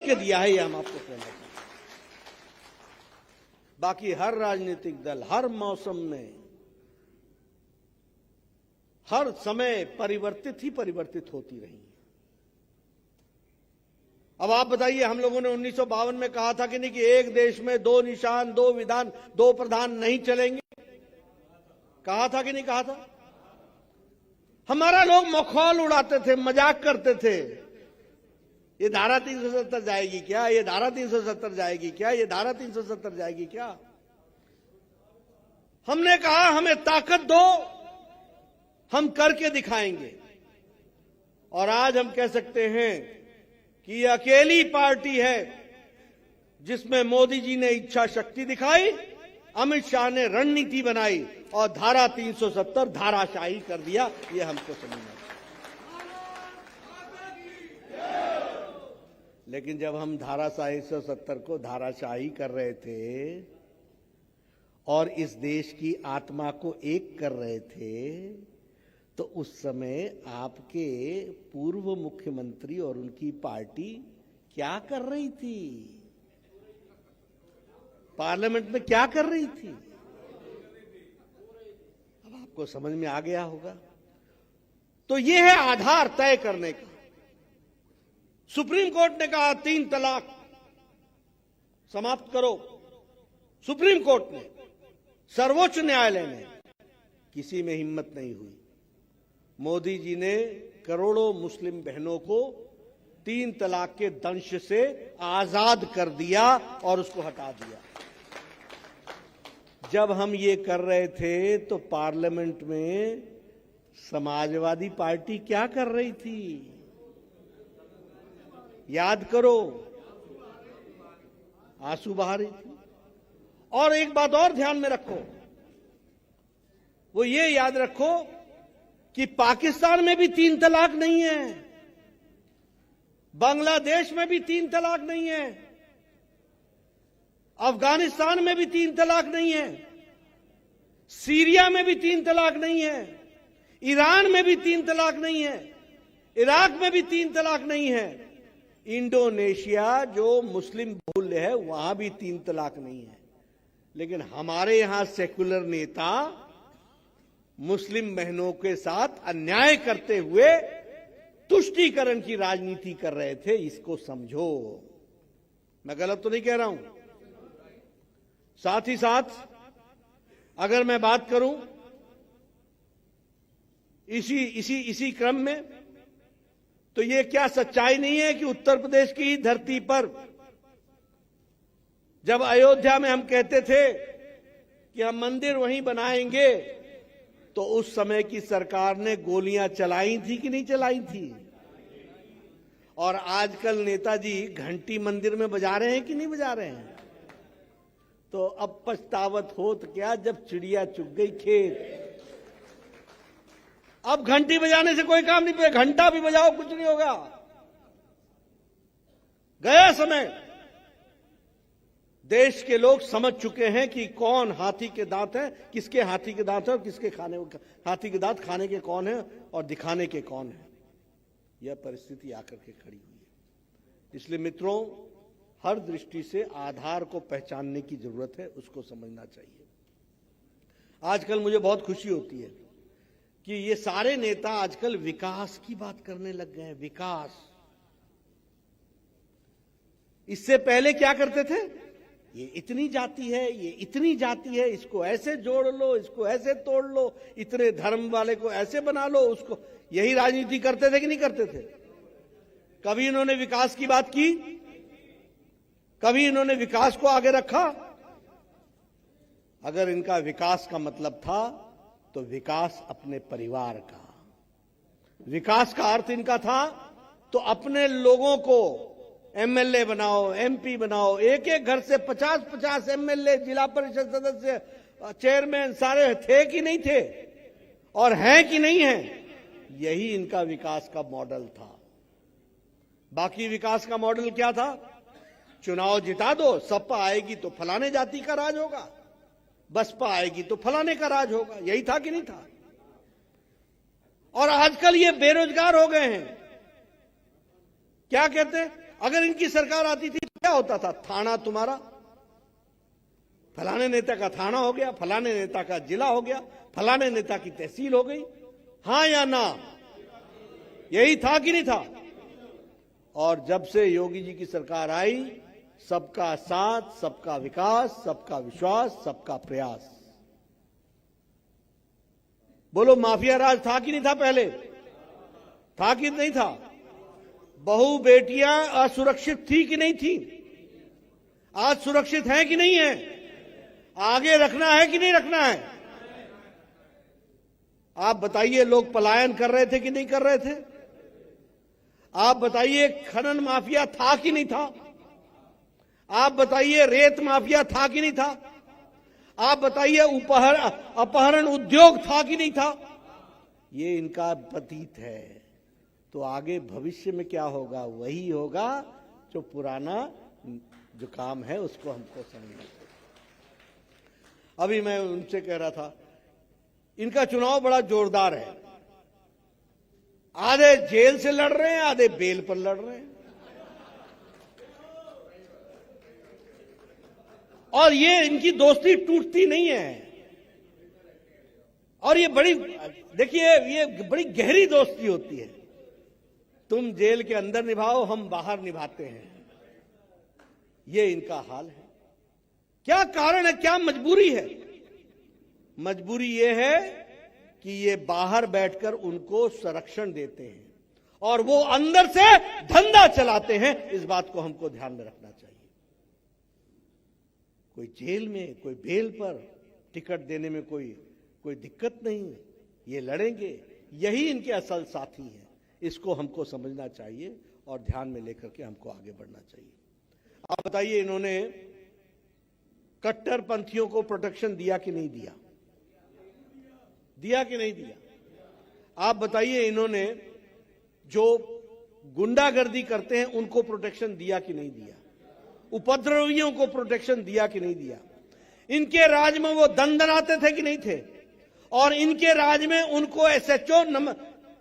के दिया है, ये हम आपको कहना चाहते हैं। बाकी हर राजनीतिक दल हर मौसम में हर समय परिवर्तित होती रही है। अब आप बताइए, हम लोगों ने 1952 में कहा था कि नहीं कि एक देश में दो निशान, दो विधान, दो प्रधान नहीं चलेंगे? कहा था कि नहीं कहा था? हमारा लोग मखौल उड़ाते थे, मजाक करते थे, ये धारा 370 जाएगी क्या, ये धारा 370 जाएगी क्या, ये धारा 370 जाएगी क्या। हमने कहा हमें ताकत दो, हम करके दिखाएंगे। और आज हम कह सकते हैं कि ये अकेली पार्टी है जिसमें मोदी जी ने इच्छा शक्ति दिखाई, अमित शाह ने रणनीति बनाई और धारा 370 धाराशाही कर दिया। ये हमको समझना चाहिए। लेकिन जब हम धारा 370 को धाराशाही कर रहे थे और इस देश की आत्मा को एक कर रहे थे, तो उस समय आपके पूर्व मुख्यमंत्री और उनकी पार्टी क्या कर रही थी? पार्लियामेंट में क्या कर रही थी? अब आपको समझ में आ गया होगा। तो ये है आधार तय करने का। सुप्रीम कोर्ट ने कहा 3 तलाक समाप्त करो, सुप्रीम कोर्ट ने, सर्वोच्च न्यायालय ने, किसी में हिम्मत नहीं हुई। मोदी जी ने करोड़ों मुस्लिम बहनों को 3 तलाक के दंश से आजाद कर दिया और उसको हटा दिया। जब हम ये कर रहे थे तो पार्लियामेंट में समाजवादी पार्टी क्या कर रही थी? याद करो, आंसू बहा रही थी। और एक बात और ध्यान में रखो, वो ये याद रखो कि पाकिस्तान में भी 3 तलाक नहीं है, बांग्लादेश में भी 3 तलाक नहीं है, अफगानिस्तान में भी 3 तलाक नहीं है, सीरिया में भी 3 तलाक नहीं है, ईरान में भी 3 तलाक नहीं है, इराक में भी 3 तलाक नहीं है, इंडोनेशिया जो मुस्लिम बहुल्य है वहां भी 3 तलाक नहीं है। लेकिन हमारे यहां सेकुलर नेता मुस्लिम बहनों के साथ अन्याय करते हुए तुष्टीकरण की राजनीति कर रहे थे। इसको समझो, मैं गलत तो नहीं कह रहा हूं। साथ ही साथ अगर मैं बात करूं इसी क्रम में, तो ये क्या सच्चाई नहीं है कि उत्तर प्रदेश की धरती पर जब अयोध्या में हम कहते थे कि हम मंदिर वहीं बनाएंगे, तो उस समय की सरकार ने गोलियां चलाई थी कि नहीं चलाई थी? और आजकल नेताजी घंटी मंदिर में बजा रहे हैं कि नहीं बजा रहे हैं? तो अब पछतावत हो तो क्या जब चिड़िया चुग गई खेत। अब घंटी बजाने से कोई काम नहीं पे, घंटा भी बजाओ कुछ नहीं होगा। गया समय। देश के लोग समझ चुके हैं कि कौन हाथी के दांत है, किसके हाथी के दांत है और किसके हाथी के दांत खाने के कौन है और दिखाने के कौन है। यह परिस्थिति आकर के खड़ी हुई है। इसलिए मित्रों, हर दृष्टि से आधार को पहचानने की जरूरत है, उसको समझना चाहिए। आजकल मुझे बहुत खुशी होती है कि ये सारे नेता आजकल विकास की बात करने लग गए हैं। विकास। इससे पहले क्या करते थे? ये इतनी जाति है, ये इतनी जाति है, इसको ऐसे जोड़ लो, इसको ऐसे तोड़ लो, इतने धर्म वाले को ऐसे बना लो, उसको। यही राजनीति करते थे कि नहीं करते थे? कभी इन्होंने विकास की बात की? कभी इन्होंने विकास को आगे रखा? अगर इनका विकास का मतलब था तो विकास अपने परिवार का, विकास का अर्थ इनका था तो अपने लोगों को एमएलए बनाओ, एमपी बनाओ, एक एक घर से 50-50 एमएलए, जिला परिषद सदस्य, चेयरमैन सारे थे कि नहीं थे और हैं कि नहीं हैं? यही इनका विकास का मॉडल था। बाकी विकास का मॉडल क्या था? चुनाव जिता दो, सपा आएगी तो फलाने जाति का राज होगा, बसपा आएगी तो फलाने का राज होगा। यही था कि नहीं था? और आजकल ये बेरोजगार हो गए हैं। क्या कहते हैं? अगर इनकी सरकार आती थी क्या होता था? थाना तुम्हारा, फलाने नेता का थाना हो गया, फलाने नेता का जिला हो गया, फलाने नेता की तहसील हो गई। हां या ना? यही था कि नहीं था? और जब से योगी जी की सरकार आई, सबका साथ, सबका विकास, सबका विश्वास, सबका प्रयास। बोलो, माफिया राज था कि नहीं था? पहले था कि नहीं था? बहू बेटियां असुरक्षित थी कि नहीं थी? आज सुरक्षित है कि नहीं है? आगे रखना है कि नहीं रखना है? आप बताइए, लोग पलायन कर रहे थे कि नहीं कर रहे थे? आप बताइए, खनन माफिया था कि नहीं था? आप बताइए, रेत माफिया था कि नहीं था? आप बताइए, अपहरण उद्योग था कि नहीं था? ये इनका पतीत है। तो आगे भविष्य में क्या होगा? वही होगा जो पुराना जो काम है उसको हमको समझना चाहिए। अभी मैं उनसे कह रहा था, इनका चुनाव बड़ा जोरदार है। आधे जेल से लड़ रहे हैं, आधे बेल पर लड़ रहे हैं। और ये इनकी दोस्ती टूटती नहीं है। और ये बड़ी, देखिए, ये बड़ी गहरी दोस्ती होती है। तुम जेल के अंदर निभाओ, हम बाहर निभाते हैं। ये इनका हाल है। क्या कारण है? क्या मजबूरी है? मजबूरी ये है कि ये बाहर बैठकर उनको संरक्षण देते हैं और वो अंदर से धंधा चलाते हैं। इस बात को हमको ध्यान में रखना चाहिए। कोई जेल में, कोई बेल पर टिकट देने में कोई दिक्कत नहीं। ये लड़ेंगे, यही इनके असल साथी हैं। इसको हमको समझना चाहिए और ध्यान में लेकर के हमको आगे बढ़ना चाहिए। आप बताइए, इन्होंने कट्टरपंथियों को प्रोटेक्शन दिया कि नहीं दिया? दिया कि नहीं दिया? आप बताइए, इन्होंने जो गुंडागर्दी करते हैं उनको प्रोटेक्शन दिया कि नहीं दिया? उपद्रवियों को प्रोटेक्शन दिया कि नहीं दिया? इनके राज में वो दंदनाते थे कि नहीं थे? और इनके राज में उनको एसएचओ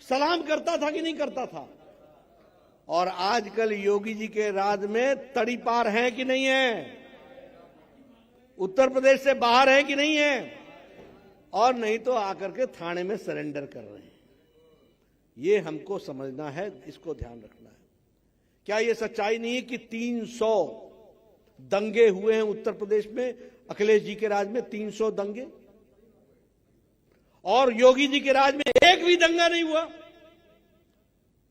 सलाम करता था कि नहीं करता था? और आजकल योगी जी के राज में तड़ी पार है कि नहीं है? उत्तर प्रदेश से बाहर है कि नहीं है? और नहीं तो आकर के थाने में सरेंडर कर रहे हैं। ये हमको समझना है, इसको ध्यान रखना है। क्या ये सच्चाई नहीं है कि 300 दंगे हुए हैं उत्तर प्रदेश में? अखिलेश जी के राज में 300 दंगे, और योगी जी के राज में एक भी दंगा नहीं हुआ।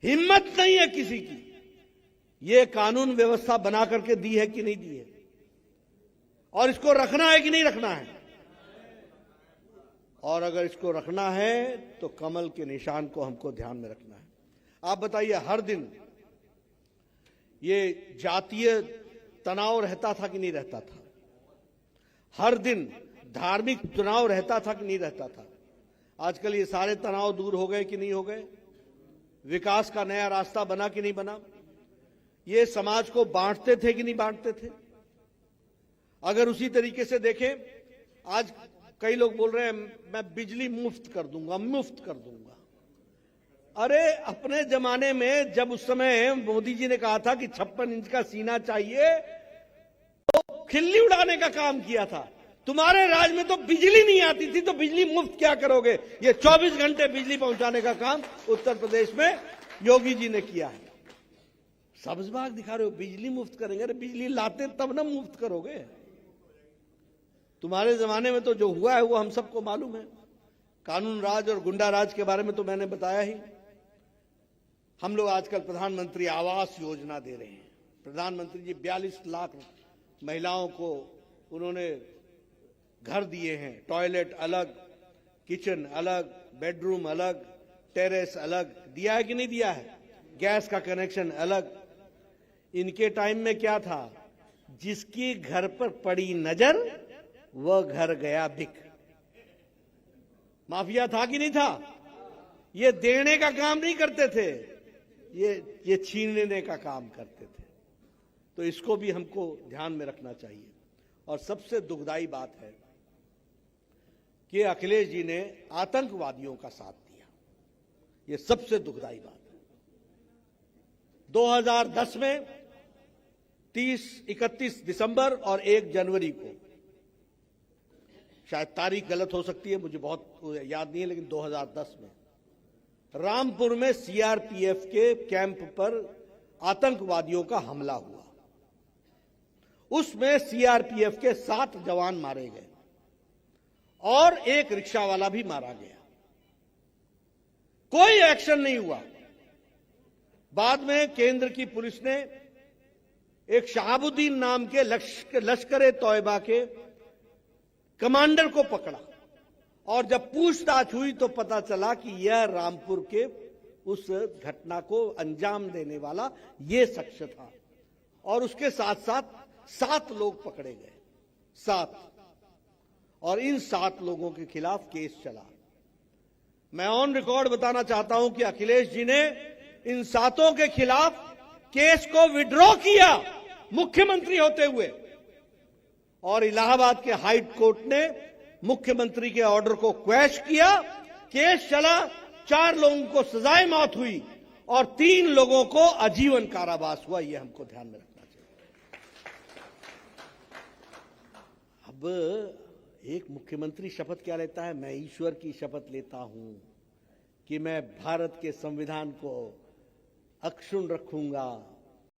हिम्मत नहीं है किसी की। ये कानून व्यवस्था बना करके दी है कि नहीं दी है? और इसको रखना है कि नहीं रखना है? और अगर इसको रखना है तो कमल के निशान को हमको ध्यान में रखना है। आप बताइए, हर दिन ये जातीय तनाव रहता था कि नहीं रहता था? हर दिन धार्मिक तनाव रहता था कि नहीं रहता था? आजकल ये सारे तनाव दूर हो गए कि नहीं हो गए? विकास का नया रास्ता बना कि नहीं बना? ये समाज को बांटते थे कि नहीं बांटते थे? अगर उसी तरीके से देखें, आज कई लोग बोल रहे हैं मैं बिजली मुफ्त कर दूंगा, मुफ्त कर दूंगा। अरे, अपने जमाने में जब उस समय मोदी जी ने कहा था कि 56 इंच का सीना चाहिए, तो खिल्ली उड़ाने का काम किया था। तुम्हारे राज में तो बिजली नहीं आती थी, तो बिजली मुफ्त क्या करोगे? ये 24 घंटे बिजली पहुंचाने का काम उत्तर प्रदेश में योगी जी ने किया है। सब्ज बाग दिखा रहे हो, बिजली मुफ्त करेंगे। अरे, बिजली लाते तब ना मुफ्त करोगे। तुम्हारे जमाने में तो जो हुआ है वो हम सबको मालूम है। कानून राज और गुंडा राज के बारे में तो मैंने बताया ही। हम लोग आजकल प्रधानमंत्री आवास योजना दे रहे हैं। प्रधानमंत्री जी 42 लाख महिलाओं को उन्होंने घर दिए हैं। टॉयलेट अलग, किचन अलग, बेडरूम अलग, टेरेस अलग दिया है कि नहीं दिया है? गैस का कनेक्शन अलग। इनके टाइम में क्या था? जिसकी घर पर पड़ी नजर वह घर गया बिक। माफिया था कि नहीं था? ये देने का काम नहीं करते थे, ये छीनने का काम करते थे। तो इसको भी हमको ध्यान में रखना चाहिए। और सबसे दुखदाई बात है कि अखिलेश जी ने आतंकवादियों का साथ दिया। ये सबसे दुखदाई बात है। 2010 में 31 दिसंबर और 1 जनवरी को, शायद तारीख गलत हो सकती है, मुझे बहुत याद नहीं है, लेकिन 2010 में रामपुर में सीआरपीएफ के कैंप पर आतंकवादियों का हमला हुआ। उसमें सीआरपीएफ के 7 जवान मारे गए और एक रिक्शा वाला भी मारा गया। कोई एक्शन नहीं हुआ। बाद में केंद्र की पुलिस ने एक शहाबुद्दीन नाम के लश्कर तौयबा के कमांडर को पकड़ा और जब पूछताछ हुई तो पता चला कि यह रामपुर के उस घटना को अंजाम देने वाला यह शख्स था और उसके साथ साथ 7 लोग पकड़े गए, 7, और इन 7 लोगों के खिलाफ केस चला। मैं ऑन रिकॉर्ड बताना चाहता हूं कि अखिलेश जी ने इन 7 के खिलाफ केस को विड्रॉ किया मुख्यमंत्री होते हुए, और इलाहाबाद के हाई कोर्ट ने मुख्यमंत्री के ऑर्डर को क्वैश किया। केस चला, 4 लोगों को सजाए मौत हुई और 3 लोगों को आजीवन कारावास हुआ। यह हमको ध्यान में रखना चाहिए। अब एक मुख्यमंत्री शपथ क्या लेता है? मैं ईश्वर की शपथ लेता हूं कि मैं भारत के संविधान को अक्षुण्ण रखूंगा,